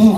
In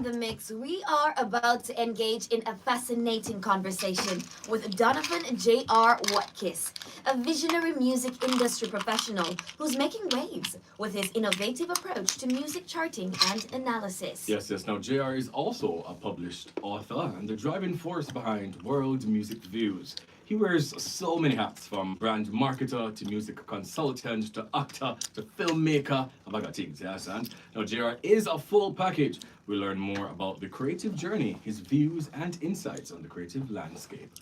the mix, we are about to engage in a fascinating conversation with Donovan J.R. Watkis, a visionary music industry professional who's making waves with his innovative approach to music charting and analysis. Yes, yes. Now, JR is also a published author and the driving force behind World Music Views. He wears so many hats, from brand marketer to music consultant to actor to filmmaker. I got things, yes. And now, JR is a full package. We learn more about the creative journey, his views and insights on the creative landscape.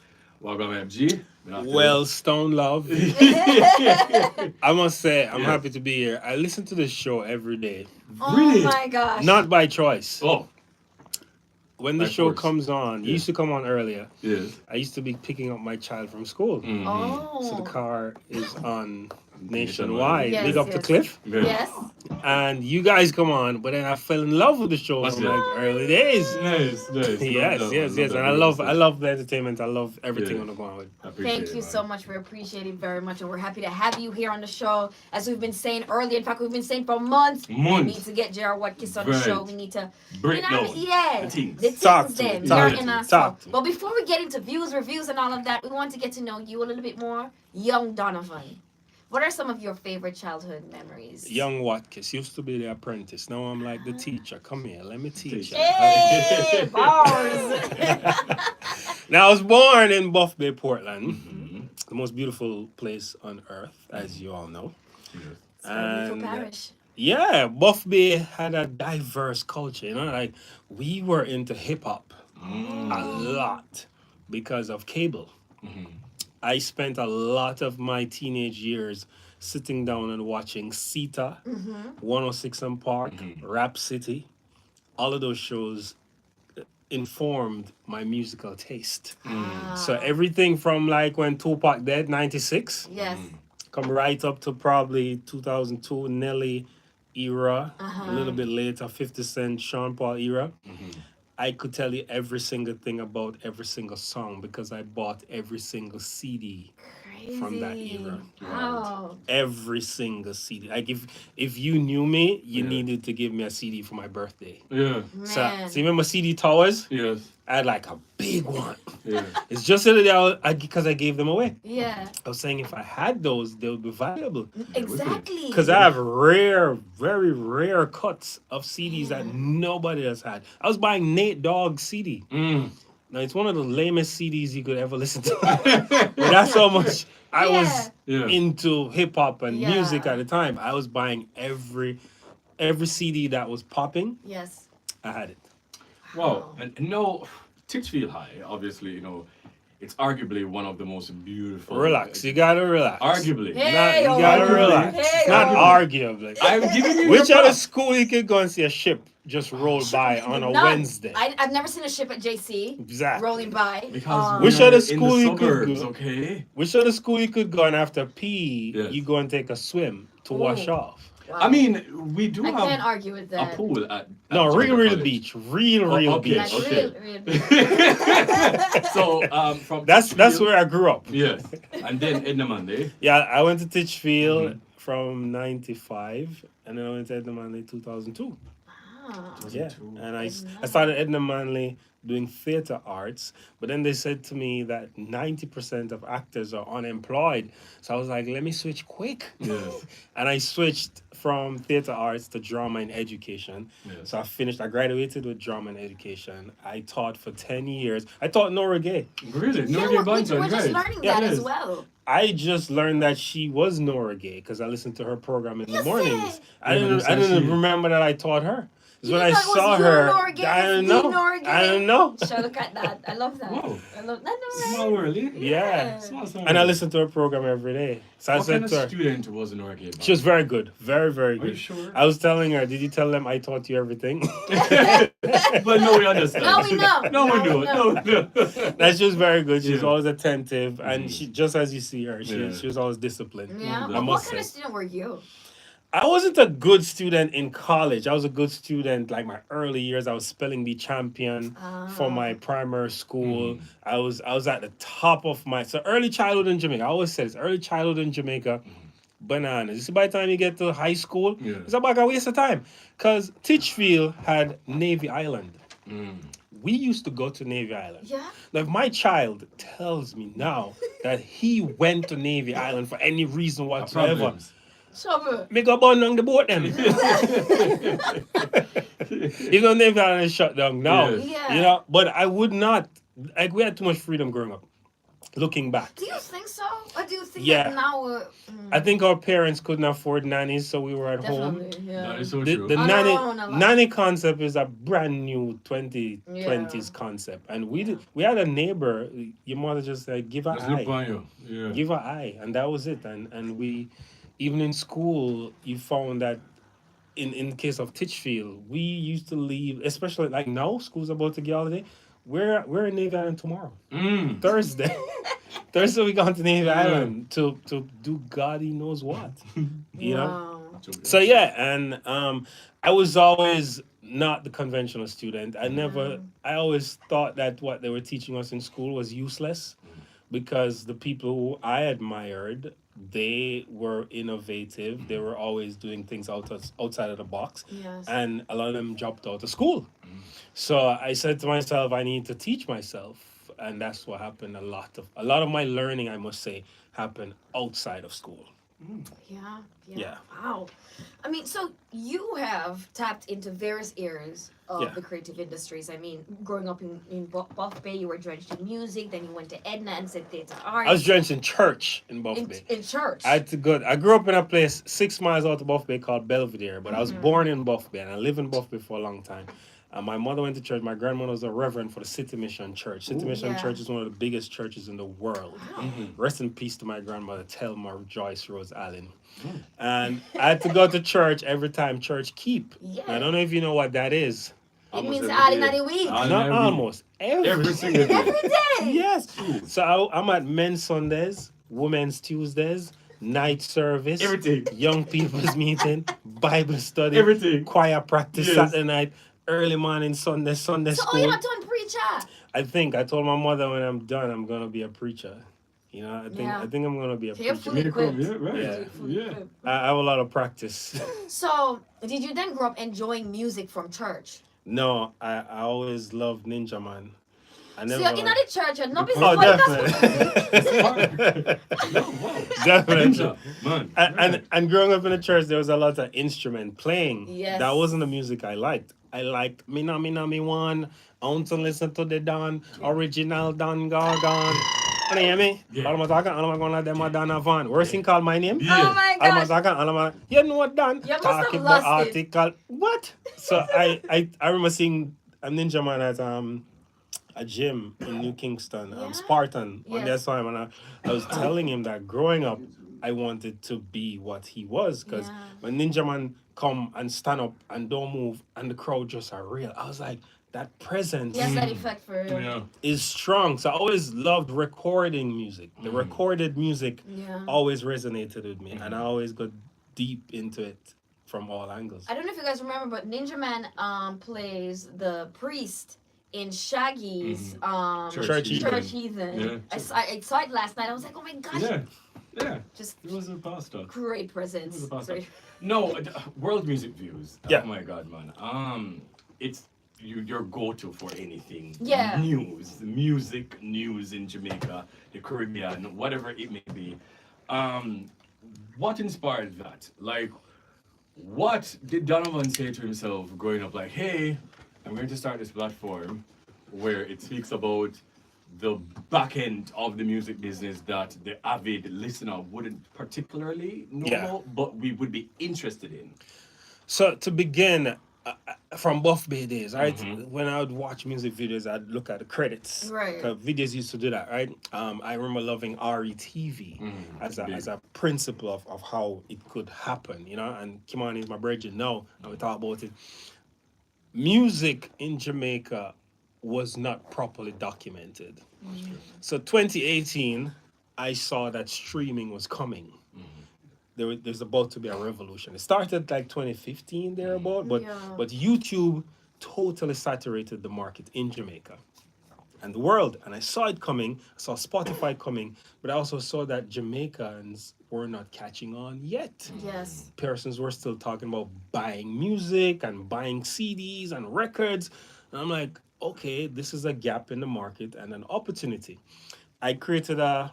Welcome, FG. Good afternoon. Well, Stone Love. I must say, I'm Yeah. happy to be here. I listen to this show every day, Oh my gosh. not by choice. Oh, When the by show force. comes on, Yeah. it used to come on earlier. yes. I used to be picking up my child from school. Oh. So the car is on Nationwide. nationwide. Yes, Big up to yes. Cliff. Yeah. Yes. And you guys come on, but then I fell in love with the show What's from that? like early days. Nice, nice. Yes, yes, yes. And I love the entertainment. I love everything Yeah. on the go on with. Thank you so much. We appreciate it very much. And we're happy to have you here on the show. As we've been saying earlier, in fact, we've been saying for months, we Months. need to get J.R. Watkis on the Right. show. We need to, Break down yeah, the things. the things Talk to then. me, You're talk in to our me, talk show. to me. But before we get into views, reviews, and all of that, we want to get to know you a little bit more. Young Donovan. What are some of your favorite childhood memories? Young Watkins used to be the apprentice. Now I'm like the teacher. Come here, let me teach you. Hey, bars. Now I was born in Buff Bay, Portland, Mm-hmm. the most beautiful place on earth, as you all know. Yes. It's a beautiful And parish. yeah, Buff Bay had a diverse culture. You know, like we were into hip hop a lot because of cable. I spent a lot of my teenage years sitting down and watching Sita, 106 and Park, Rap City. All of those shows informed my musical taste. So everything from like when Tupac dead, 96, Yes. come right up to probably 2002 Nelly era, a little bit later 50 Cent, Sean Paul era. I could tell you every single thing about every single song because I bought every single CD. Crazy. From that era. Wow. Every single CD. Like if you knew me, you Yeah. needed to give me a CD for my birthday. Yeah. So Man. you remember CD Towers? Yes. I had like a big one. Yeah. It's just that because I gave them away. Yeah. I was saying if I had those, they would be valuable. Exactly. Because I have rare, very rare cuts of CDs that nobody else had. I was buying Nate Dogg CD. Now it's one of the lamest CDs you could ever listen to. But that's how much I was Yeah. into hip hop and Yeah. music at the time. I was buying every CD that was popping. Yes. I had it. Wow. And no, Titchfield High, obviously, it's arguably one of the most beautiful. Relax. You gotta relax. Arguably. Hey, You gotta arguably. relax. Hey, Not yo. arguably. I'm giving you Which your other props. school you could go and see a ship just roll by on a None. Wednesday? I've never seen a ship at JC Exactly. rolling by. Because Which we're other in school the you could suburbs, go? okay? Which other school you could go and after PE, Yes. you go and take a swim to wash Ooh. off? Wow. I mean, we do I have can't argue with a that. pool at No, Jamaica real College. beach. Real okay. beach. Like Okay. real. So, from That's Titchfield- where I grew up. Yes. And then Edna Monday. Yeah, I went to Titchfield Mm-hmm. from 95 and then I went to Edna Manley 2002. Ah. Yeah, 2002. and I started Edna Manley doing theater arts, but then they said to me that 90% of actors are unemployed. So I was like, let me switch quick. Yes. And I switched from theater arts to drama and education. Yes. So I graduated with drama and education. I taught for 10 years. I taught Nora Gay. Really? Yeah, No, we're just learning Yeah, that it as is. well. I just learned that she was Nora Gay because I listened to her program in the You mornings. said- I Yeah, didn't she- remember that I taught her. It's You when I thought it was saw you, her. Nora Gay, I don't it's know. the Nora Gay. I don't know. So look at that. I love that. Wow. I love that. Small world, eh? Yeah. Small And I listened to her program every day. So I What said kind of to her, student was an orchid? she was very good. Very, very Are good. you sure? I was telling her, did you tell them I taught you everything? But no, we understand. Now we know. No, we Now know. we No, know. we know. That she was very good. She was Yeah. always attentive. And she, just as you see her, Yeah. she was always disciplined. Yeah. I What must kind of say. student were you? I wasn't a good student in college. I was a good student like my early years. I was spelling bee champion for my primary school. I was at the top of my early childhood in Jamaica. I always say this, early childhood in Jamaica bananas. You see, by the time you get to high school, Yeah. it's about a waste of time. Because Titchfield had Navy Island. We used to go to Navy Island. Yeah. Now, if my child tells me now that he went to Navy Island for any reason whatsoever, Problems. Trouble. me go burn down the boat them. You know, Navy Island is shut down now. Yes. Yeah. You know, but I would not, like, we had too much freedom growing up. Looking back, Do you think so? Or do you think Yeah. that now we're I think our parents couldn't afford nannies, so we were at home. definitely, yeah. That is so The, true. the On our nanny own a lot. nanny concept is a brand new 2020s concept, and we had a neighbor. Your mother just said, "Give her Let's look eye, on you. Yeah. give her eye," and that was it. And we, even in school, you found that. In the case of Titchfield, we used to leave, especially like now, school's about to get holiday. We're in Navy Island tomorrow, Thursday. Thursday we gone to Navy Island to do God he knows what, you know. Wow. So yeah, and I was always not the conventional student. I always thought that what they were teaching us in school was useless, because the people who I admired, they were innovative. They were always doing things outside of the box, Yes. and a lot of them dropped out of school. So I said to myself, I need to teach myself, and that's what happened. A lot of my learning, I must say, happened outside of school. Yeah. Yeah. Wow. I mean, so you have tapped into various areas of Yeah. the creative industries. I mean, growing up in Buff Bay, you were drenched in music. Then you went to Edna and said theater arts. I was drenched in church in Buff in, Bay. in church. I had to go. I grew up in a place 6 miles out of Buff Bay called Belvedere, but I was born in Buff Bay and I lived in Buff Bay for a long time. My mother went to church. My grandmother was a reverend for the City Mission Church. City Mission Yeah. Church is one of the biggest churches in the world. Rest in peace to my grandmother, Thelma Joyce Rose Allen. And I had to go to church every time church keep. Yeah. I don't know if you know what that is. it Almost means every adding day. at the week. Ah, Not every- almost. Every single day. Every day. Yes. So I'm at men's Sundays, women's Tuesdays, night service, Everything. young people's meeting, Bible study, Everything. choir practice Yes. Saturday night, early morning Sunday So, oh, school. you're not doing preacher. I told my mother when I'm done, I'm gonna be a preacher. You know, Yeah. I think I'm gonna be a preacher. Carefully equipped. Yeah, right. Yeah. Fully Yeah. equipped. I have a lot of practice. So, did you then grow up enjoying music from church? No, I always loved Ninja Man. I So never. you're in the church and not busy Oh, playing gospel music. definitely. Oh, wow. Definitely. Ninja, man. And growing up in the church, there was a lot of instrument playing. Yes. That wasn't the music I liked. I liked Me Na Me Na Me One. I want to listen to the Don, original Don Gargan. You hear me? Yeah. All I'm talking, all I'm gonna them are Don Avon. Worst thing called my name. Yeah. Oh my All I'm gosh. talking, all I'm you know what Don? You must have Talking lost about it. article. What? So I remember seeing a Ninja Man at a gym in New Kingston, Yeah. Spartan, on Yes. their time, and I was telling him that growing up, I wanted to be what he was, because Yeah. when Ninja Man come and stand up and don't move, and the crowd just are real, I was like, that presence Yes, that effect for real. Yeah. is strong. So I always loved recording music. The recorded music Yeah. always resonated with me, and I always got deep into it from all angles. I don't know if you guys remember, but Ninja Man plays the priest in Shaggy's Church Church Heathen. Heathen. Yeah. I saw it last night. I was like, oh my gosh, Yeah. Yeah. just It was a pastor. great presence. It was a pastor. Sorry. No, world music views. Yeah. Oh my god, man. It's your go-to for anything. Yeah. Music news in Jamaica, the Caribbean, whatever it may be. What inspired that? Like, what did Donovan say to himself growing up? Like, hey, I'm going to start this platform where it speaks about the back end of the music business that the avid listener wouldn't particularly know Yeah. about, but we would be interested in. So to begin, from Buff Bay days, right? When I would watch music videos, I'd look at the credits. Right. 'Cause videos used to do that, right? I remember loving RETV as a principle of how it could happen, you know. And Kimani is my brother now, and we talk about it. Music in Jamaica was not properly documented. So 2018, I saw that streaming was coming. There's about to be a revolution. It started like 2015 thereabout, but Yeah. but YouTube totally saturated the market in Jamaica. and the world. And I saw it coming, I saw Spotify coming, but I also saw that Jamaicans were not catching on yet. Yes. Persons were still talking about buying music and buying CDs and records. And I'm like, okay, this is a gap in the market and an opportunity. I created a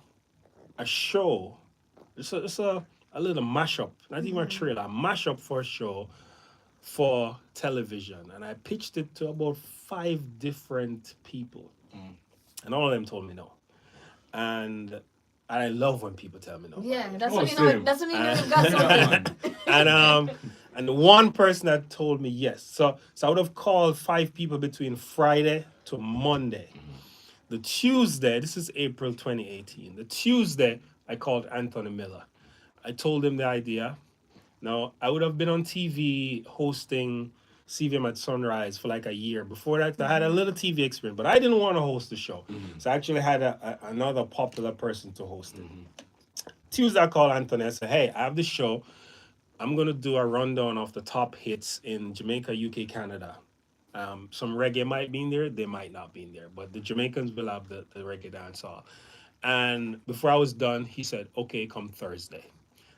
show. It's a little mashup, not even a trailer, a mashup for a show for television. And I pitched it to about 5 different people. And all of them told me no. And I love when people tell me no. Yeah, that's Oh, when you know. same. That's when you know you've got something. And the one person that told me yes. So I would have called 5 people between Friday to Monday. The Tuesday, this is April 2018. The Tuesday, I called Anthony Miller. I told him the idea. Now, I would have been on TV hosting CVM at Sunrise for like a year. Before that, I had a little TV experience, but I didn't want to host the show. So I actually had another popular person to host it. Tuesday, I called Anthony. I said, hey, I have this show. I'm going to do a rundown of the top hits in Jamaica, UK, Canada. Some reggae might be in there. They might not be in there. But the Jamaicans will have the reggae dancehall. And before I was done, he said, okay, come Thursday.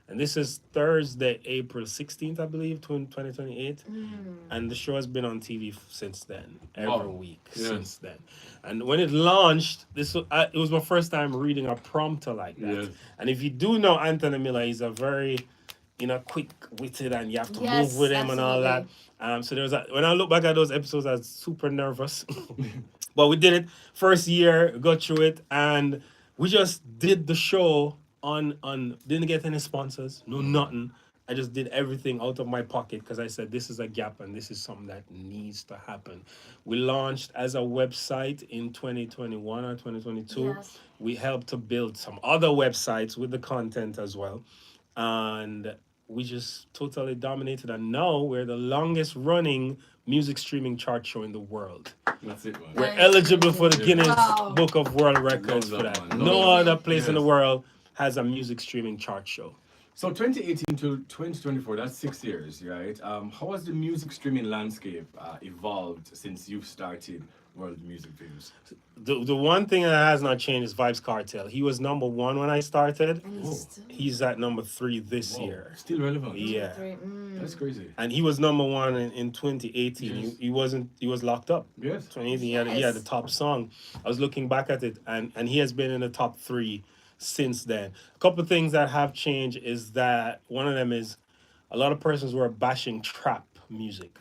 And this is Thursday, April 16th, I believe, 2028. And the show has been on TV since then, every week since then. And when it launched, it was my first time reading a prompter like that. Yes. And if you do know Anthony Miller, he's a very, quick-witted, and you have to move with him and all that. So when I look back at those episodes, I was super nervous. But we did it. First year, got through it, and we just did the show on didn't get any sponsors, no nothing. I just did everything out of my pocket because I said this is a gap and this is something that needs to happen. We launched as a website in 2021 or 2022. Yes. We helped to build some other websites with the content as well. And we just totally dominated. And now we're the longest running music streaming chart show in the world. That's it, man. We're Nice. eligible for the Guinness Wow. Book of World Records Love for that, that. man. No Love other place in the Yes. world has a music streaming chart show. So 2018 to 2024, that's 6 years, right? How has the music streaming landscape evolved since you've started World Music Views? The one thing that has not changed is Vibes Cartel. He was number 1 when I started. And Whoa. He's at number 3 this Whoa, year. still relevant. Yeah. That's crazy. And he was number 1 in 2018. Yes. He was locked up. Yes. 2018, he had the top song. I was looking back at it, and he has been in the top 3 since then. A couple of things that have changed is that one of them is a lot of persons were bashing trap music.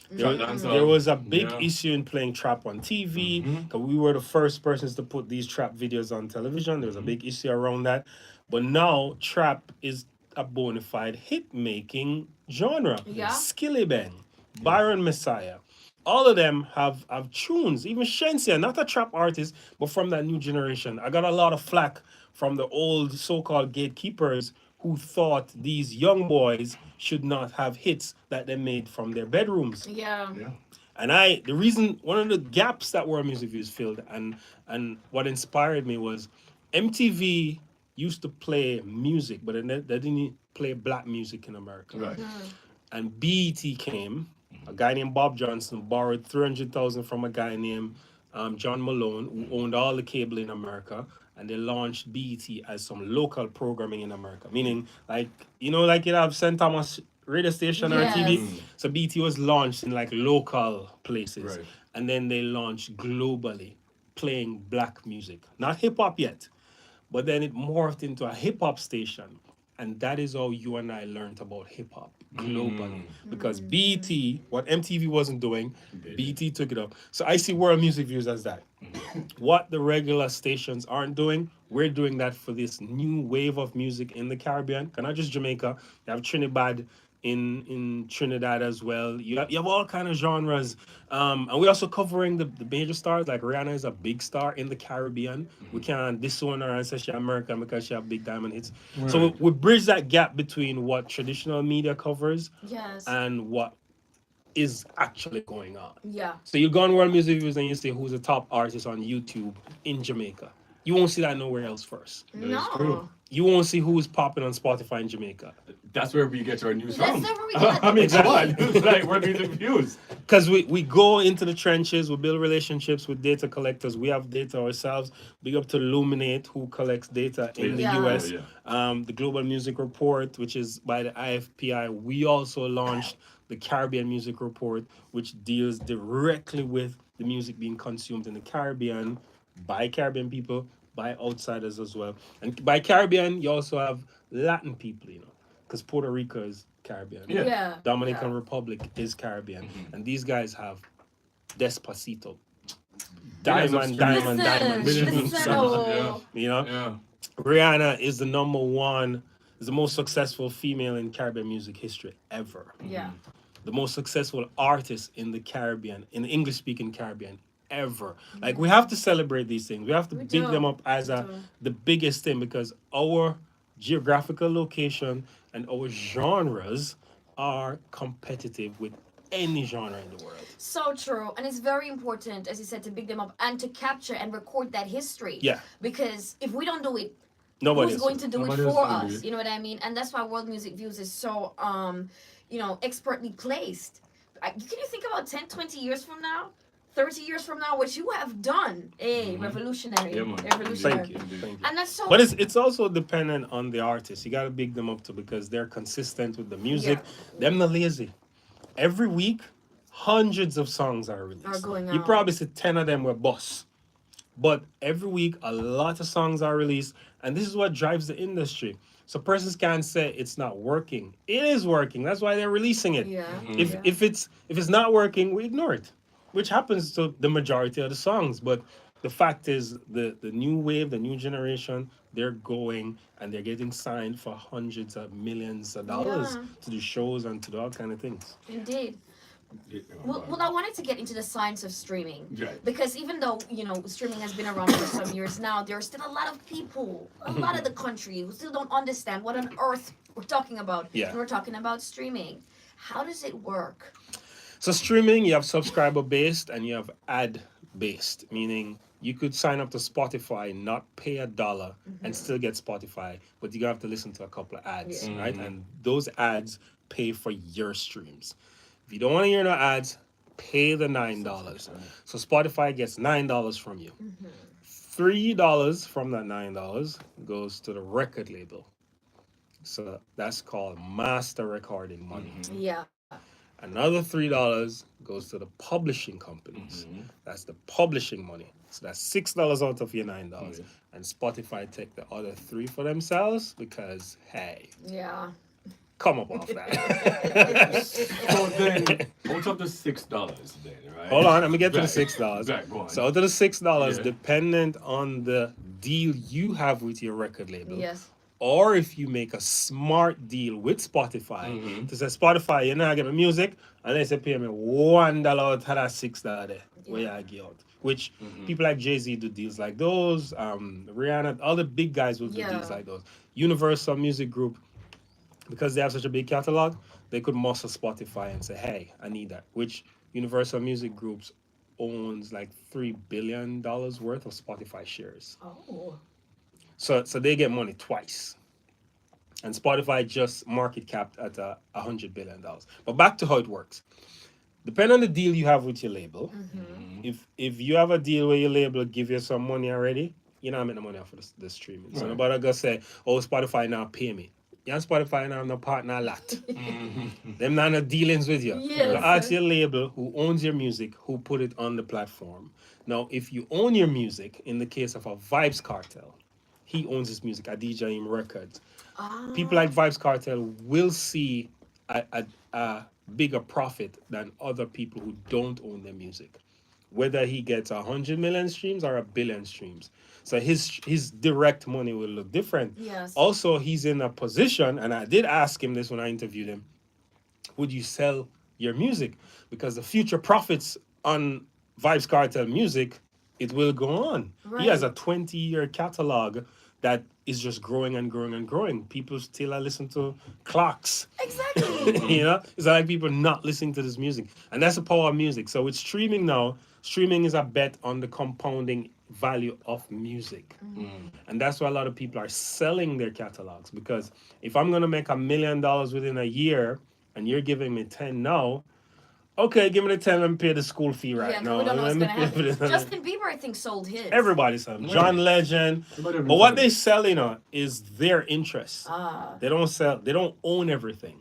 There was a big issue in playing trap on TV because we were the first persons to put these trap videos on television. There was a big issue around that. But now trap is a bona fide hit making genre. Yeah. Skilly Bang, Byron Messiah. All of them have tunes. Even Shensia, not a trap artist, but from that new generation. I got a lot of flack from the old so-called gatekeepers who thought these young boys should not have hits that they made from their bedrooms. Yeah. Yeah. And one of the gaps that World Music Views filled, and what inspired me was MTV used to play music, but they didn't play black music in America. Right. And BET came. A guy named Bob Johnson borrowed 300,000 from a guy named John Malone, who owned all the cable in America, and they launched BET as some local programming in America. Meaning, like you have St. Thomas radio station or Yes. TV. So BET was launched in like local places, Right. and then they launched globally, playing black music, not hip hop yet, but then it morphed into a hip hop station. And that is how you and I learned about hip hop globally. Because BET, what MTV wasn't doing, BET took it up. So I see World Music Views as that. What the regular stations aren't doing, we're doing that for this new wave of music in the Caribbean. Not just Jamaica. You have Trinidad in Trinidad as well. You have all kind of genres. And we're also covering the major stars. Like Rihanna is a big star in the Caribbean. We can't disown her and say she's American because she have big diamond hits. Right. So we bridge that gap between what traditional media covers Yes. and what is actually going on. Yeah. So you go on World Music Views and you say who's the top artist on YouTube in Jamaica. You won't see that nowhere else first. That is true. No. You won't see who's popping on Spotify in Jamaica. That's where we get our news That's from. where we get I mean, Exactly. come on. It's like, where do we get views? Because we go into the trenches, we build relationships with data collectors. We have data ourselves. Big up to Luminate, who collects data in the Yeah. US. Yeah. The Global Music Report, which is by the IFPI. We also launched the Caribbean Music Report, which deals directly with the music being consumed in the Caribbean by Caribbean people, by outsiders as well. And by Caribbean, you also have Latin people, because Puerto Rico is Caribbean. Yeah. Yeah. Dominican Yeah. Republic is Caribbean, Mm-hmm. and these guys have Despacito, Billions of diamond, streams. diamond, Listen, diamond. Millions of listen, streams, oh. You know, Yeah. Rihanna is the number one, is the most successful female in Caribbean music history ever. Yeah. The most successful artist in the Caribbean, in the English-speaking Caribbean ever. Like, we have to celebrate these things. We have to We big do. them up as We do. the biggest thing, because our geographical location and our genres are competitive with any genre in the world. So true. And it's very important, as you said, to big them up and to capture and record that history. Yeah. Because if we don't do it, Nobody who's else going will. to do Nobody it else for will do us? it. You know what I mean? And that's why World Music Views is so, expertly placed. Can you think about 10, 20 years from now? 30 years from now, what you have done? Hey, revolutionary. Yeah, man. Revolutionary. Thank you. Thank you. And that's so... But it's also dependent on the artist. You gotta big them up too, because they're consistent with the music. Them not lazy. Every week, hundreds of songs are released. Are going You out. probably see 10 of them were boss. But every week, a lot of songs are released, and this is what drives the industry. So persons can't say it's not working. It is working. That's why they're releasing it. Yeah. If yeah. if it's not working, we ignore it, which happens to the majority of the songs. But the fact is, the new wave, the new generation, they're going and they're getting signed for hundreds of millions of dollars Yeah. to do shows and to do all kind of things. Indeed. Yeah. Well, I wanted to get into the science of streaming. Right. Because even though, streaming has been around for some years now, there are still a lot of people, a lot of the country who still don't understand what on earth we're talking about. Yeah. And we're talking about streaming. How does it work? So streaming, you have subscriber based and you have ad based, meaning you could sign up to Spotify, not pay $1 and still get Spotify, but you have to listen to a couple of ads, Yeah. right? And those ads pay for your streams. If you don't want to hear no ads, pay the $9. So Spotify gets $9 from you. $3 from that $9 goes to the record label. So that's called master recording money. Yeah. Another $3 goes to the publishing companies. That's the publishing money. So that's $6 out of your $9. Okay. And Spotify take the other $3 for themselves because, hey, Yeah. come up off that. So then, out of the $6 then, right? Hold on, let me get to the Right. $6. Right, go on. So out of the $6, Yeah. dependent on the deal you have with your record label, Yes. or if you make a smart deal with Spotify to say, Spotify, you're not getting music unless you pay me $1 out of that $6 there, where I give out. Which people like Jay-Z do deals like those. Rihanna, all the big guys will do Yeah. deals like those. Universal Music Group, because they have such a big catalog, they could muscle Spotify and say, hey, I need that. Which Universal Music Groups owns like $3 billion worth of Spotify shares. Oh. So they get money twice. And Spotify just market capped at $100 billion. But back to how it works. Depending on the deal you have with your label, if you have a deal where your label give you some money already, you're not making money off of the streaming. So Right. nobody gonna say, oh, Spotify now pay me. Yeah, Spotify now no partner a lot. Them not no dealings with you. Yes. You ask your label who owns your music, who put it on the platform. Now, if you own your music, in the case of a Vibes Cartel, he owns his music at DJ Records. Ah. People like Vibes Cartel will see a bigger profit than other people who don't own their music. Whether he gets 100 million streams or 1 billion streams. So his direct money will look different. Yes. Also, he's in a position, and I did ask him this when I interviewed him, would you sell your music? Because the future profits on Vibes Cartel music, it will go on. He has a 20-year catalog that is just growing and growing and growing. People still are listening to clocks. Exactly. You know, it's not like people not listening to this music, and that's the power of music. So with streaming now, Streaming is a bet on the compounding value of music. And that's why a lot of people are selling their catalogs, because if I'm going to make $1 million within a year and you're giving me 10 now, okay, give me the 10 and pay the school fee right Yeah, 'cause now. we don't know what's Let gonna me pay happen. for the- Justin Bieber, I think, sold his. Everybody's selling. Yeah. John Legend. Everybody But what selling. they selling on is their interest. Ah. They don't sell. They don't own everything.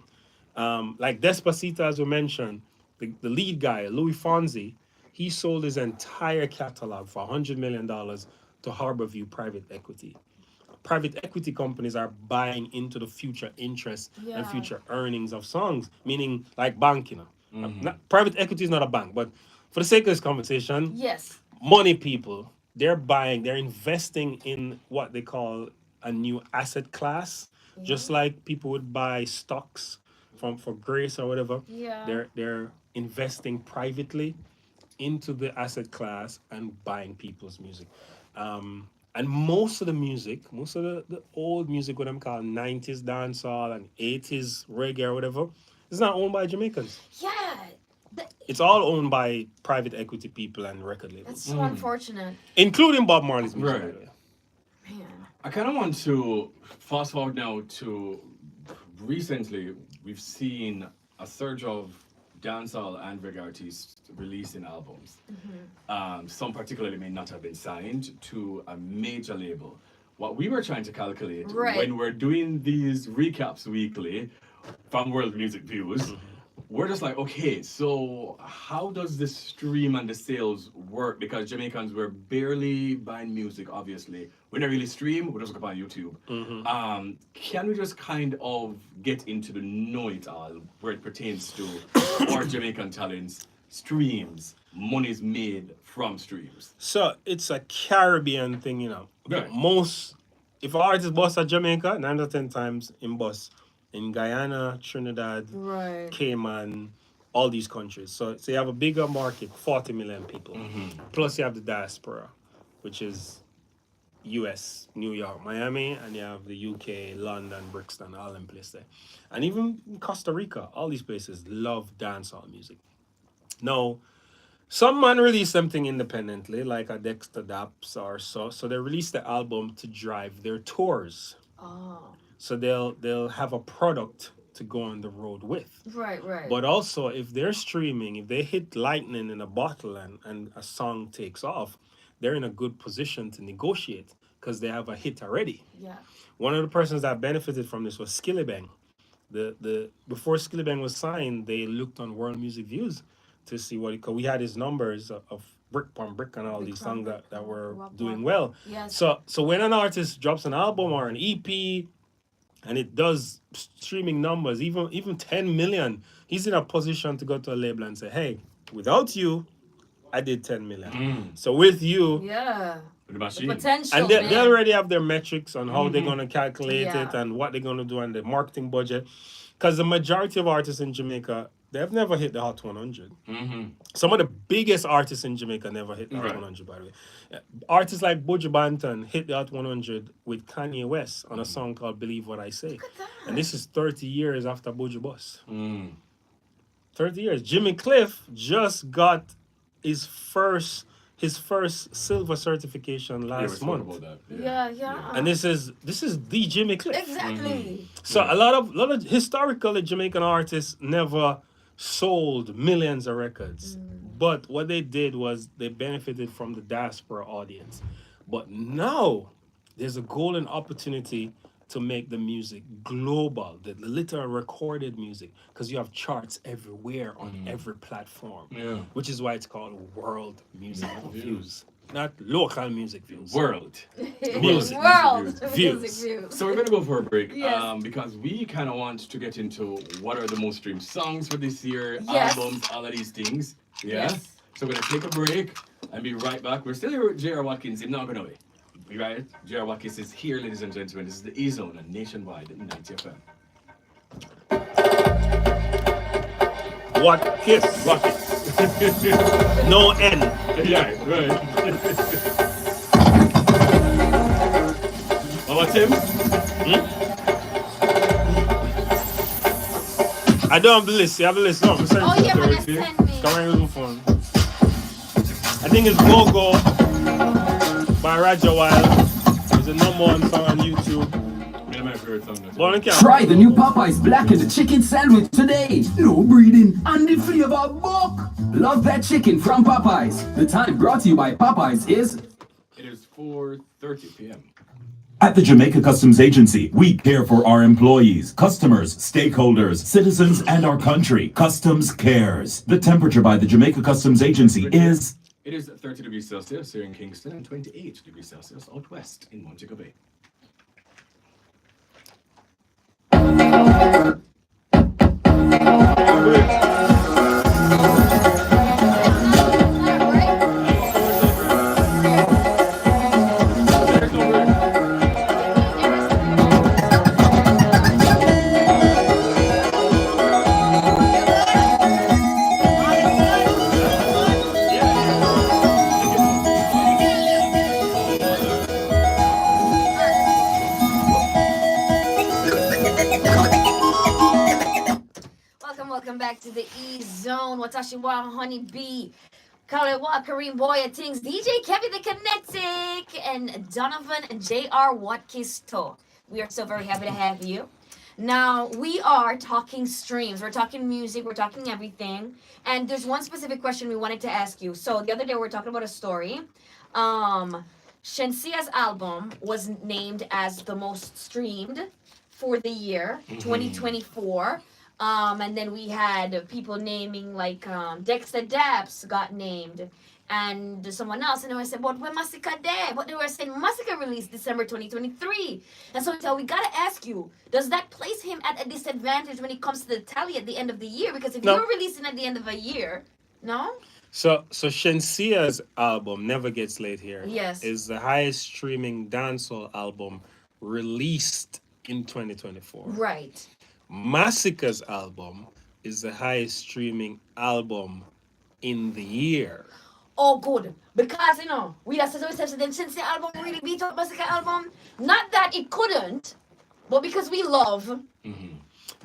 Like Despacito, as we mentioned, the lead guy, Louis Fonsi, he sold his entire catalog for $100 million to Harborview Private Equity. Private equity companies are buying into the future interest Yeah. and future earnings of songs, meaning like bank, you know. Private equity is not a bank, but for the sake of this conversation, Yes. money people, they're investing in what they call a new asset class, just like people would buy stocks for Grace or whatever. Yeah. They're investing privately into the asset class and buying people's music. And most of the music, most of the old music, what I'm calling 90s dancehall and 80s reggae or whatever, is not owned by Jamaicans. Yeah. Th- It's all owned by private equity people and record labels, That's so unfortunate. including Bob Marley's music. by Right. the way. Man. I kind of want to fast forward now to recently. We've seen a surge of dancehall and reggae artists releasing albums. Some particularly may not have been signed to a major label. What we were trying to calculate Right. when we're doing these recaps weekly from World Music Views, we're just like, okay, so how does the stream and the sales work? Because Jamaicans were barely buying music, obviously. We don't really stream, we just look up on YouTube. Can we just kind of get into the know it all where it pertains to our Jamaican talents, streams, money's made from streams? So it's a Caribbean thing, you know. Right. If an artist bust at Jamaica, 9 to 10 times in bus in Guyana, Trinidad, Right. Cayman, all these countries. So you have a bigger market, 40 million people. Plus you have the diaspora, which is US, New York, Miami, and you have the UK, London, Brixton, all them places there. And even Costa Rica, all these places love dancehall music. Now, some man release something independently, like a Dexter Daps or so. So they release the album to drive their tours. Oh. So they'll have a product to go on the road with. Right, right. But also, if they're streaming, if they hit lightning in a bottle and a song takes off, they're in a good position to negotiate because they have a hit already. Yeah. One of the persons that benefited from this was Skillibeng. The before Skillibeng was signed, they looked on World Music Views to see what because we had his numbers of Brick Pon Brick and all Brick these Pon songs Brick, that were Wap doing Wap. well. Yes. So when an artist drops an album or an EP and it does streaming numbers, even 10 million, he's in a position to go to a label and say, hey, without you, I did 10 million. So with you, Yeah. The The machine. potential. and they man. already have their metrics on how they're going to calculate Yeah. it and what they're going to do and the marketing budget. Because the majority of artists in Jamaica, they've never hit the Hot 100. Some of the biggest artists in Jamaica never hit the Hot Right. 100, by the way. Artists like Buju Banton hit the Hot 100 with Kanye West on a song called Believe What I Say. And this is 30 years after Buju bust. 30 years. Jimmy Cliff just got his first silver certification Yeah, we last spoke month. about that. Yeah. And this is the Jimmy Cliff. Exactly. So a lot of historically Jamaican artists never sold millions of records. But what they did was they benefited from the diaspora audience. But now there's a golden opportunity to make the music global, the literal recorded music, because you have charts everywhere on every platform. Yeah. Which is why it's called World Music Views, not local music views. World. Music. World Views. music views. So we're gonna go for a break, Yes. because we kind of want to get into what are the most streamed songs for this year, Yes. albums, all of these things. Yeah. Yes. So we're gonna take a break and be right back. We're still here with J.R. Watkins. He's not going away. Be right. J.R. Watkins is here, ladies and gentlemen. This is the E-Zone and Nationwide at 90 FM. What kiss? Watkins. No N. Yeah, right. How about Tim? I don't have the list. You have the list. No, Oh yeah, man, send me. Come on, your phone. I think it's Go Go by Raja Wild. It's the number one song on YouTube. Me and my favorite song. But I can't- Try the new Popeyes blackened chicken sandwich today. No breathing and the flavor buck. Love that chicken from Popeyes. The time brought to you by Popeyes is It is 4:30 p.m. At the Jamaica Customs Agency, we care for our employees, customers, stakeholders, citizens, and our country. Customs cares. The temperature by the Jamaica Customs Agency is... It is 30 degrees Celsius here in Kingston and 28 degrees Celsius out west in Montego Bay. Welcome back to the E Zone. Watashi wa Honey Bee, Kalewa Kareem Boya Things, DJ Kevin the Kinetic, and Donovan J.R. Watkiss. We are so very happy to have you. Now, we are talking streams, we're talking music, we're talking everything. And there's one specific question we wanted to ask you. So the other day we were talking about a story. Shensia's album was named as the most streamed for the year 2024. And then we had people naming like Dexter Daps got named and someone else. And I said, but when Massacre there? But they were saying Massacre released December 2023. And so we got to ask you, does that place him at a disadvantage when it comes to the tally at the end of the year? Because if No. you're releasing at the end of a year, no? So Shensia's album, Never Gets Late Here, Yes. is the highest streaming dancehall album released in 2024. Right. Massacre's album is the highest streaming album in the year. Oh, good. Because, we have to say then since the album really beat up Massacre album, not that it couldn't, but because we love.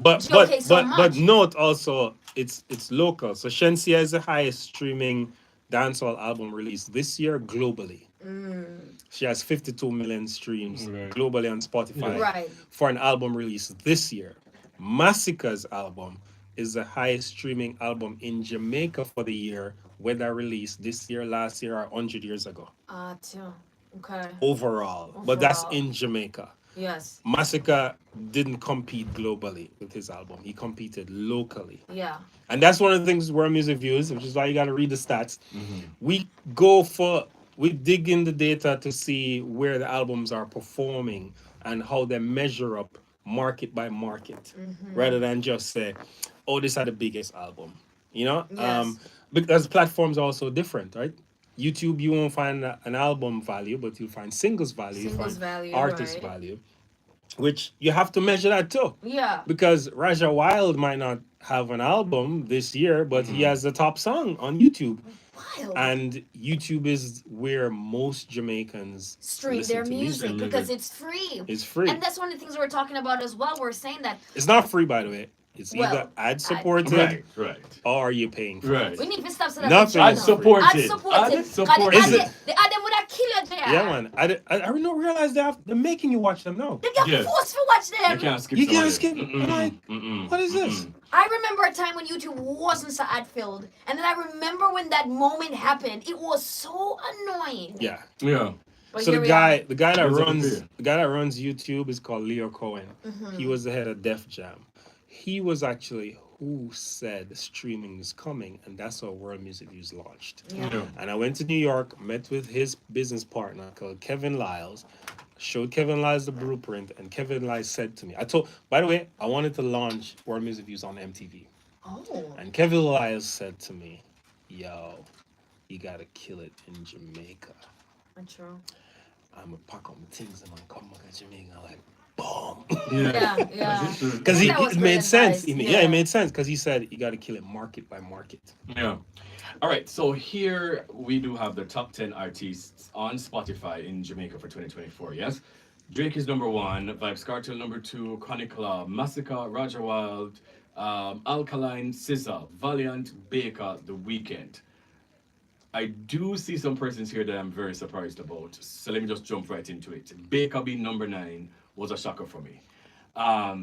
But Okay, so but much. note also it's local. So Shensia is the highest streaming dancehall album released this year globally. She has 52 million streams Right. globally on Spotify Right. for an album released this year. Massacre's album is the highest streaming album in Jamaica for the year, whether released this year, last year, or 100 years ago. Too. Okay. Overall. But that's Overall. in Jamaica. Yes. Massacre didn't compete globally with his album. He competed locally. Yeah. And that's one of the things World Music Views, which is why you got to read the stats. We dig in the data to see where the albums are performing and how they measure up market by market, rather than just say, oh, this is the biggest album. Yes. Because platforms are also different, right? YouTube, you won't find an album value, but you'll find singles value, you Singles find value, artist right. value, which you have to measure that too. Yeah. Because Raja Wild might not have an album this year, but he has the top song on YouTube. Wild. And YouTube is where most Jamaicans Stream listen their to music music. because it's free. It's free. And that's one of the things we're talking about as well. We're saying that It's not free, by the way. It's Well, either ad supported Right. or you're paying for Right. it. we need to stop so that Nothing we is Ad free. supported. Ad supported. Ad supported. Is it- The Adam would have killed there. Yeah, man. I didn't realize they're making you watch them now. They got Yes. forced to watch You them. can't skip You some can't of it. skip. I'm like, what is this? I remember a time when YouTube wasn't so ad filled. And then I remember when that moment happened. It was so annoying. Yeah. Yeah. But So here the we are. guy that Music runs video. the guy that runs YouTube is called Leo Cohen. Mm-hmm. He was the head of Def Jam. He was actually who said streaming is coming, and that's how World Music Views launched. Yeah. Yeah. And I went to New York, met with his business partner called Kevin Lyles, showed Kevin Lyles the blueprint, and Kevin Lyles said to me, by the way, I wanted to launch World Music Views on MTV. Oh. And Kevin Lyles said to me, yo, you gotta kill it in Jamaica. True. I'm gonna pack up my things and I'm come back to Jamaica. I'm like, boom. Yeah, yeah. Because That was it good made sense. advice, Yeah, yeah. it made sense because he said you got to kill it market by market. Yeah. All right. So here we do have the top 10 artists on Spotify in Jamaica for 2024. Yes. Drake is number 1, Vybz Kartel number 2, Chronicler, Massacre, Roger Wild, Alkaline, SZA, Valiant, Baker, The Weeknd. I do see some persons here that I'm very surprised about. So let me just jump right into it. Baker being number 9 was a shocker for me.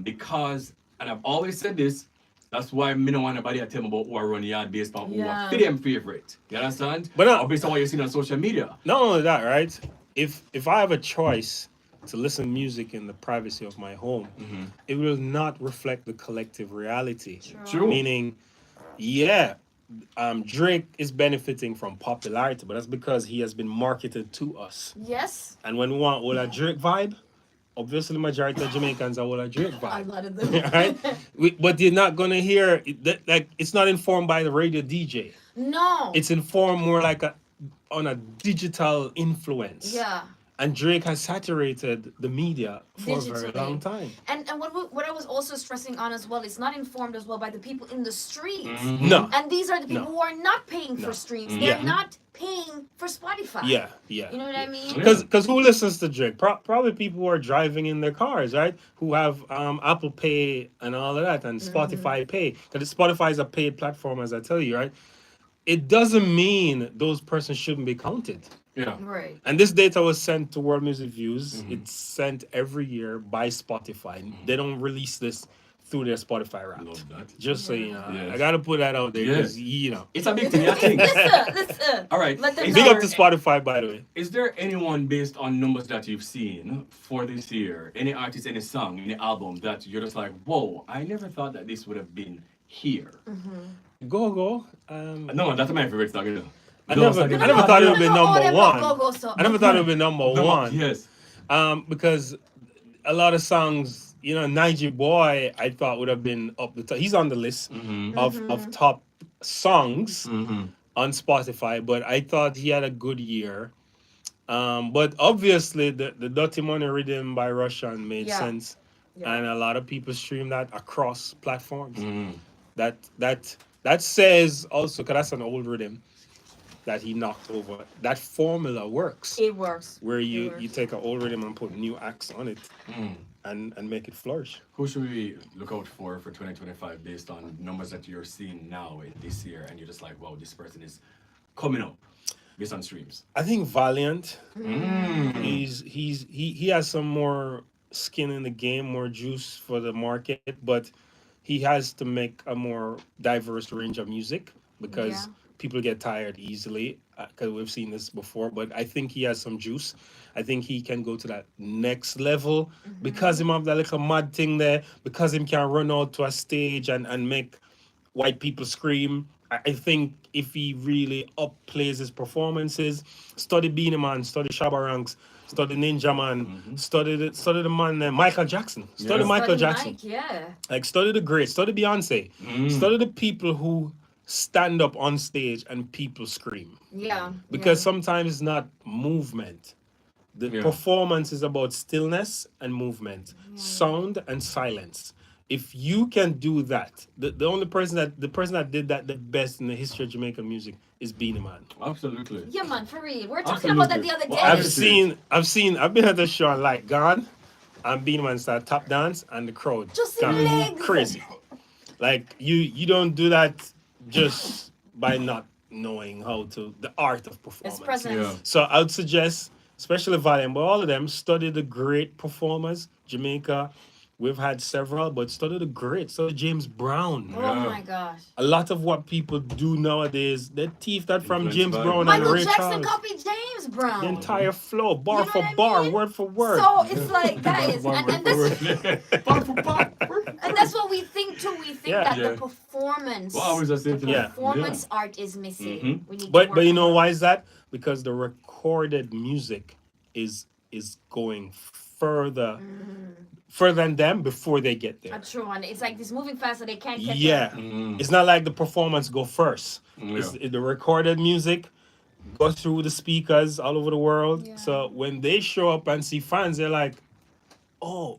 Because, and I've always said this, that's why me don't want nobody to tell me about who are running yard based on who Yeah. are for them favorite. You understand? But, or based on what you're seeing on social media. Not only that, right? If I have a choice to listen to music in the privacy of my home, it will not reflect the collective reality. True. Meaning, yeah, Drake is benefiting from popularity, but that's because he has been marketed to us. Yes, And when we want all that Drake vibe, obviously the majority of Jamaicans are all that Drake a vibe. lot of them. Right? But you're not gonna hear that, like, it's not informed by the radio DJ. No. It's informed more like on a digital influence. Yeah. And Drake has saturated the media for a very Digitally. long time. And what I was also stressing on as well, it's not informed as well by the people in the streets. No. And these are the people No. who are not paying No. for streams. Mm. They're Yeah. not paying for Spotify. Yeah, yeah. You know what I mean? Because who listens to Drake? Probably people who are driving in their cars, right? Who have Apple Pay and all of that, and Spotify Pay. Because Spotify is a paid platform, as I tell you, right? It doesn't mean those persons shouldn't be counted. Yeah. Right. And this data was sent to World Music Views. It's sent every year by Spotify. They don't release this through their Spotify route. Love that. Just so you know, Yes. I gotta put that out there because Yes. you know. It's a big thing, I think. Listen. All right. Let them Is Big know. up to Spotify, by the way. Is there anyone based on numbers that you've seen for this year, any artist, any song, any album that you're just like, whoa, I never thought that this would have been here? Go. No, that's my favorite song. You know. I never thought it would be number one. I never thought it would be number one. Yes. Because a lot of songs, you know, Nigel Boy, I thought would have been up the top. He's on the list of top songs on Spotify, but I thought he had a good year. But obviously, the Dirty Money Rhythm by Russian made Yeah. sense, Yeah. and a lot of people stream that across platforms. That says also, because that's an old rhythm that he knocked over. That formula works, It works. where It you works. take an old rhythm and put new acts on it, and make it flourish. Who should we look out for 2025 based on numbers that you're seeing now in this year, and you're just like, wow, this person is coming up based on streams? I think Valiant. He has some more skin in the game, more juice for the market, but he has to make a more diverse range of music because Yeah. people get tired easily. Because we've seen this before, but I think he has some juice. I think he can go to that next level because him have that little mud thing there. Because him can run out to a stage and make white people scream. I think if he really upplays his performances, study Beanie Man, study Shabba Ranks, study Ninja Man, study the man Michael Jackson, study Yeah. Michael Study Jackson, Mike, yeah. like study the greats, study Beyonce, study the people who stand up on stage and people scream. Yeah. Because sometimes it's not movement. The Yeah. performance is about stillness and movement, sound and silence. If you can do that, the only person that did that the best in the history of Jamaican music is Beanie Man. Absolutely. Yeah, man, for real. We're talking about that the other Absolutely. day. Well, I've been at the show and like gone, and Beanie Man start tap dance and the crowd Just gone in legs. crazy. Like you don't do that just by not knowing the art of It's performance. presence. Yeah. So I would suggest, especially Valiant, but all of them, study the great performers. Jamaica, we've had several, but study the great. Study James Brown. Oh Yeah. my gosh. A lot of what people do nowadays, they thief that from Influenced James by- Brown and Michael Ray Jackson Charles. copied James Brown. The entire flow, bar You know for what I bar, mean? word for word. So it's like, guys, and that's what we think too. We think Yeah. that Yeah. the performance, Well, I was just saying to Yeah. performance art is missing. Mhm. We need to But work you know on why is that? Because the recorded music is going further than them before they get there. a true one. It's like this moving fast, so they can't catch Yeah, up. it's not like the performance go first. Yeah. It's the recorded music go through the speakers all over the world. Yeah. So when they show up and see fans, they're like, "Oh,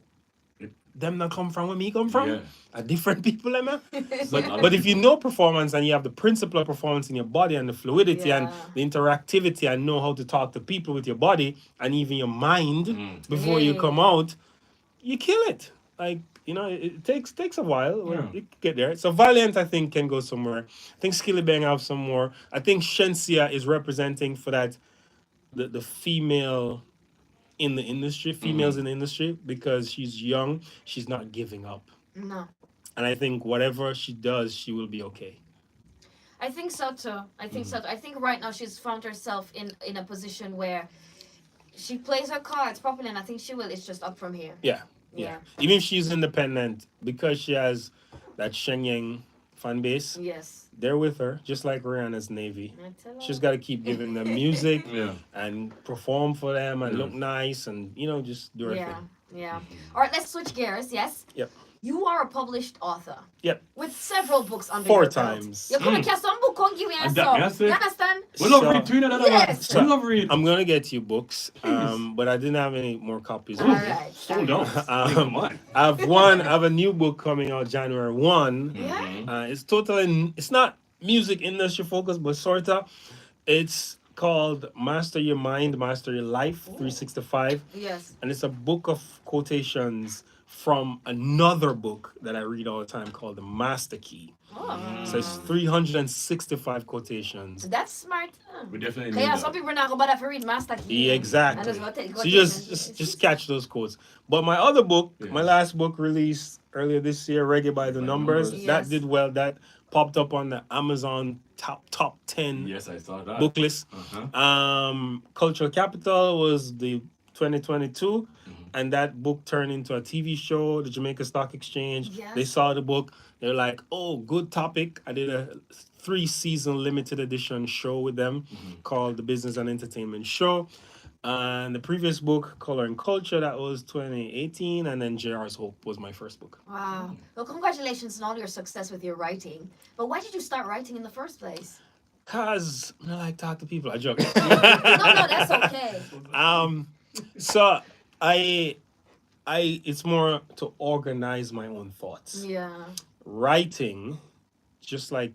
them not come from where me come from? Yeah. A different people, am I?" But But if you know performance and you have the principle of performance in your body and the fluidity and Yeah. the interactivity and know how to talk to people with your body and even your mind before you Yeah. come out, you kill it. Like it takes a while. Yeah. It can get there. So Valiant, I think, can go somewhere. I think Skilly Bang have some more. I think Shensia is representing for that the female in the industry, females in the industry, because she's young, she's not giving up. No. And I think whatever she does, she will be okay. I think so too. I think so too. I think right now she's found herself in a position where she plays her cards properly, and I think she will. It's just up from here. Yeah. Even if she's independent, because she has that Shenyang fan base, Yes. they're with her, just like Rihanna's Navy. I tell her. She's got to keep giving them music Yeah. and perform for them and look nice and, just do her Yeah. thing. Yeah. All right, let's switch gears. Yes. Yep. You are a published author. Yep. With several books under 4 your belt. times. You're coming to some book on give me And a that- song. yes, You sir. understand? We love So- read between that. Yes. We love read. I'm going to get you books, but I didn't have any more copies. All right. Sold out. Come on. I have a new book coming out January 1. Yeah. It's not music industry focused, but sort of. It's called Master Your Mind, Master Your Life 365. Yes. And it's a book of quotations from another book that I read all the time called The Master Key. Oh. So it's 365 quotations. So that's smart. We definitely need Yeah, that. some people are not going to read Master Key. Yeah, exactly. And just go take- go So take you it. just catch those quotes. But my other book, Yeah. my last book released earlier this year, Reggae by the Numbers, Yes. that did well. That popped up on the Amazon top 10 Yes, I saw that. book list. Uh-huh. Cultural Capital was the 2022, and that book turned into a TV show, the Jamaica Stock Exchange. Yes. They saw the book. They're like, "Oh, good topic." I did a 3-season limited edition show with them called the Business and Entertainment Show. And the previous book, Color and Culture, that was 2018, and then JR's Hope was my first book. Wow. Well, congratulations on all your success with your writing. But why did you start writing in the first place? Cause I like talk to people. I joke. No, that's okay. So it's more to organize my own thoughts. Yeah. Writing, just like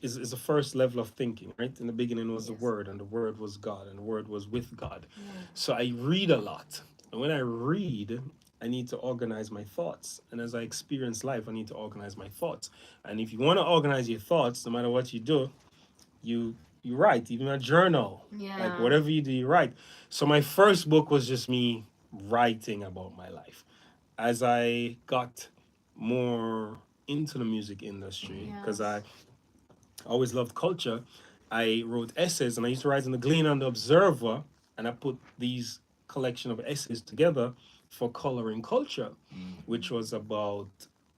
is the first level of thinking, right? In the beginning was the Yes. Word, and the Word was God, and the Word was with God. So I read a lot, and when I read, I need to organize my thoughts. And as I experience life, I need to organize my thoughts. And if you want to organize your thoughts, no matter what you do, you write, even a journal. Yeah. Like whatever you do, you write. So my first book was just me writing about my life. As I got more into the music industry, because Yes. I always loved culture, I wrote essays, and I used to write in the Gleaner and the Observer, and I put these collection of essays together for Coloring Culture, which was about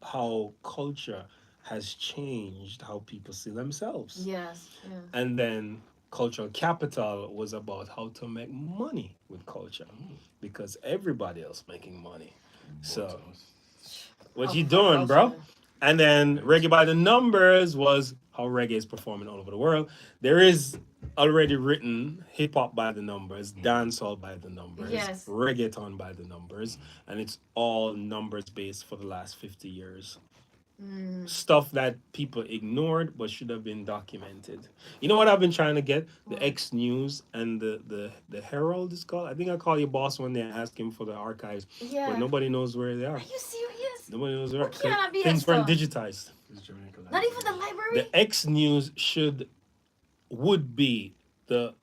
how culture has changed how people see themselves. Yes. Yeah. And then Cultural Capital was about how to make money with culture, because everybody else making money. So what you doing, bro? And then Reggae by the Numbers was how reggae is performing all over the world. There is already written hip hop by the numbers, dancehall by the numbers, Yes. reggaeton by the numbers, and it's all numbers based for the last 50 years. Stuff that people ignored but should have been documented. You know what I've been trying to get? The X News and the Herald is called. I think I call your boss one day and ask him for the archives, Yeah. but nobody knows where they are. Are you serious? Nobody knows where. cannot be Things that weren't stuff. digitized. Not even the library? The X News would be the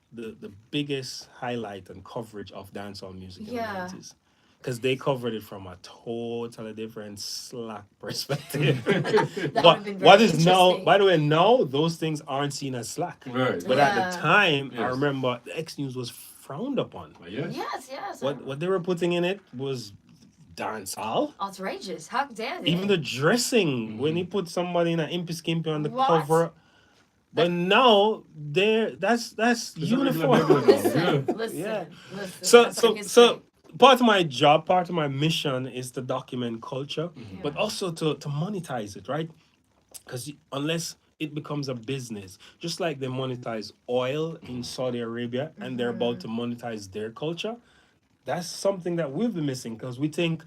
biggest highlight and coverage of dancehall music in Yeah. the 90s. Because they covered it from a totally different slack perspective. That But would've been very what is now, interesting. by the way, now those things aren't seen as slack. Right. But at Yeah. the time, I Yes. remember the X News was frowned upon. Yes. Yes. What they were putting in it was dancehall. Outrageous. How dare they? Even the dressing, when he put somebody in an impy skimpy on the What? cover. But now that's It's a regular uniform. regular Listen, Yeah. listen, Yeah. listen. So That's so like history. so part of my job, part of my mission is to document culture, but also to monetize it, right? Because unless it becomes a business, just like they monetize oil in Saudi Arabia and they're about to monetize their culture, that's something that we've been missing because we think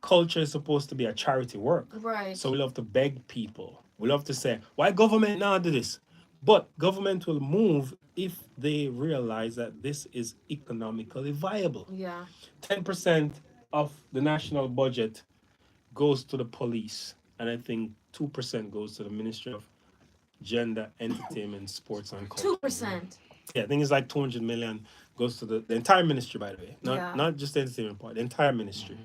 culture is supposed to be a charity work. Right. So we love to beg people. We love to say, why government now do this? But government will move if they realize that this is economically viable. Yeah. 10% of the national budget goes to the police, and I think 2% goes to the Ministry of Gender, Entertainment, Sports, and Culture. 2%. Yeah, I think it's like 200 million goes to the entire ministry, by the way, not Yeah. not just the entertainment part, the entire ministry.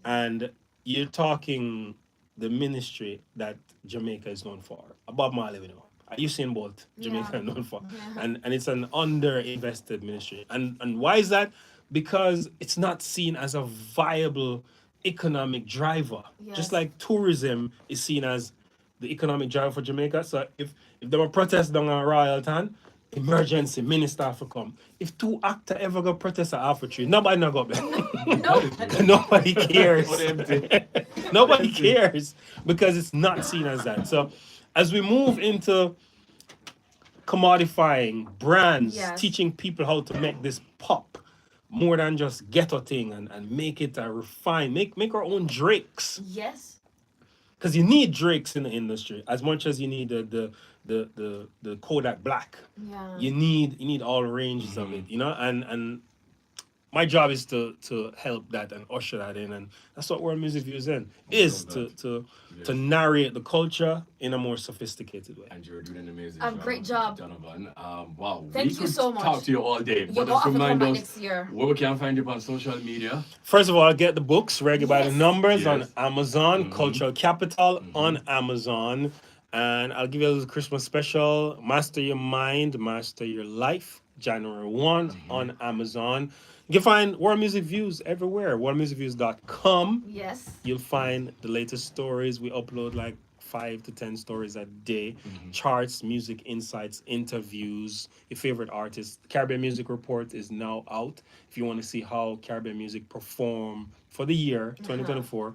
And you're talking the ministry that Jamaica is known for. Bob Marley, we know. Usain Bolt, Jamaica is known for. And it's an underinvested ministry. And why is that? Because it's not seen as a viable economic driver. Yes. Just like tourism is seen as the economic driver for Jamaica. So if there were protests down on Royal Town, emergency minister for come. If two actors ever go protest at Alpha Tree, nobody not go there. No. Nobody cares. What empty. Nobody cares because it's not seen as that. So as we move into commodifying brands, Yes. teaching people how to make this pop more than just ghetto thing and make it a refined, make our own Drakes. Yes. Because you need Drakes in the industry as much as you need the Kodak Black. Yeah. You need all ranges of it, you know, and my job is to help that and usher that in, and that's what World Music Views in is love to narrate the culture in a more sophisticated way. And you're doing an amazing A great job. Donovan. Wow. Thank we you could so much. talk to you all day. You're But just welcome to come remind back us next year. where we can find you on social media. First of all, get the books Reggae by the Yes. Numbers on Yes. Amazon, Cultural Capital on Amazon, and I'll give you a little Christmas special, Master Your Mind, Master Your Life, January 1 on Amazon. You can find World Music Views everywhere, worldmusicviews.com. Yes. You'll find the latest stories. We upload like 5 to 10 stories a day, charts, music insights, interviews, your favorite artists. Caribbean Music Report is now out. If you want to see how Caribbean music perform for the year 2024,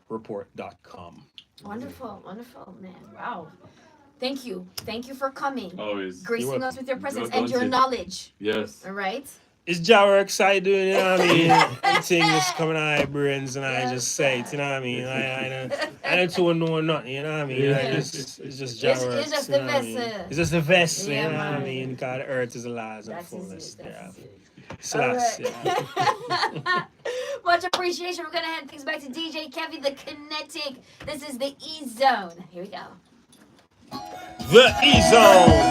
CaribbeanMusicReport.com. Wonderful, wonderful, man. Wow. Thank you. Thank you for coming. Always. Gracing welcome. us with your presence You're and your welcome. knowledge. Yes. All right? It's Jara excited doing, you know what I mean? Everything just coming out of my brains and I just say it, you know what I mean? I don't too know nothing, you know what I mean? It's just Jara. It's just you know the what I mean? vessel. It's just the vessel, Yeah, you know what I man. mean? Because the earth is alive and That's fullness. it. Yeah. That's it. Slash, All right. Much appreciation. We're going to hand things back to DJ Kevin, the Kinetic. This is the E Zone. Here we go. The E-Zone.